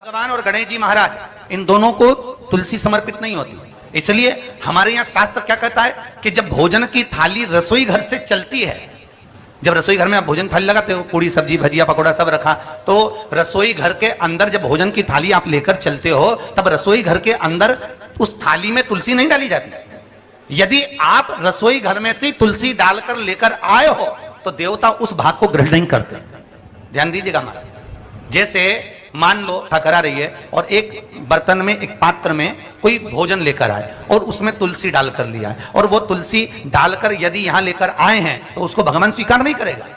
भगवान और गणेश जी महाराज इन दोनों को तुलसी समर्पित नहीं होती। इसलिए हमारे यहाँ शास्त्र क्या कहता है कि जब भोजन की थाली रसोई घर से चलती है, जब रसोई घर में आप भोजन थाली लगाते हो, पूड़ी सब्जी भजिया पकौड़ा सब रखा, तो रसोई घर के अंदर जब भोजन की थाली आप लेकर चलते हो तब रसोई घर के अंदर उस थाली में तुलसी नहीं डाली जाती। यदि आप रसोई घर में से तुलसी डालकर लेकर आए हो तो देवता उस भाग को ग्रहण नहीं करते। ध्यान दीजिएगा महाराज। जैसे मान लो ठकरा रही है और एक बर्तन में, एक पात्र में कोई भोजन लेकर आए और उसमें तुलसी डालकर लिया है, और वो तुलसी डालकर यदि यहां लेकर आए हैं तो उसको भगवान स्वीकार नहीं करेगा,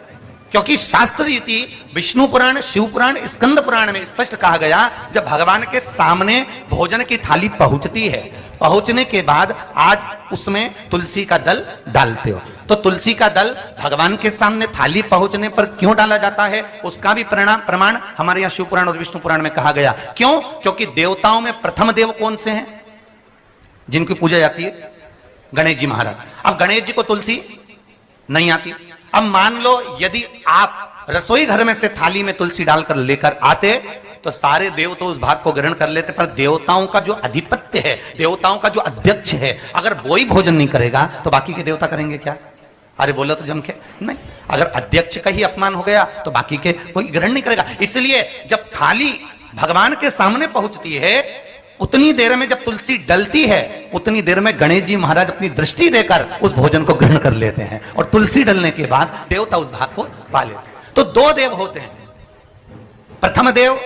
क्योंकि शास्त्र रीति विष्णु पुराण, शिव पुराण, स्कंद पुराण में स्पष्ट कहा गया जब भगवान के सामने भोजन की थाली पहुंचती है, पहुंचने के बाद आज उसमें तुलसी का दल डालते हो। तो तुलसी का दल भगवान के सामने थाली पहुंचने पर क्यों डाला जाता है, उसका भी प्रमाण हमारे यहाँ शिव पुराण और विष्णु पुराण में कहा गया। क्यों? क्योंकि देवताओं में प्रथम देव कौन से हैं जिनकी पूजा जाती है? गणेश जी महाराज। अब गणेश जी को तुलसी नहीं आती। अब मान लो यदि आप रसोई घर में से थाली में तुलसी डालकर लेकर आते तो सारे देव तो उस भाग को ग्रहण कर लेते, पर देवताओं का जो अधिपत्य है, देवताओं का जो अध्यक्ष है, अगर वो ही भोजन नहीं करेगा तो बाकी के देवता करेंगे क्या? अरे बोलो तो जम के नहीं। अगर अध्यक्ष का ही अपमान हो गया तो बाकी के कोई ग्रहण नहीं करेगा। इसलिए जब थाली भगवान के सामने पहुंचती है उतनी देर में, जब तुलसी डलती है उतनी देर में गणेश जी महाराज अपनी दृष्टि देकर उस भोजन को ग्रहण कर लेते हैं, और तुलसी डलने के बाद देवता उस भाग को पा लेते हैं। तो दो देव होते हैं। प्रथम देव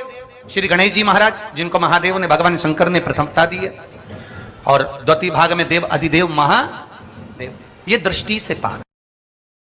श्री गणेश जी महाराज, जिनको महादेव ने, भगवान शंकर ने प्रथमता दी है, और द्वितीय भाग में देव अधिदेव महादेव। ये दृष्टि से पार।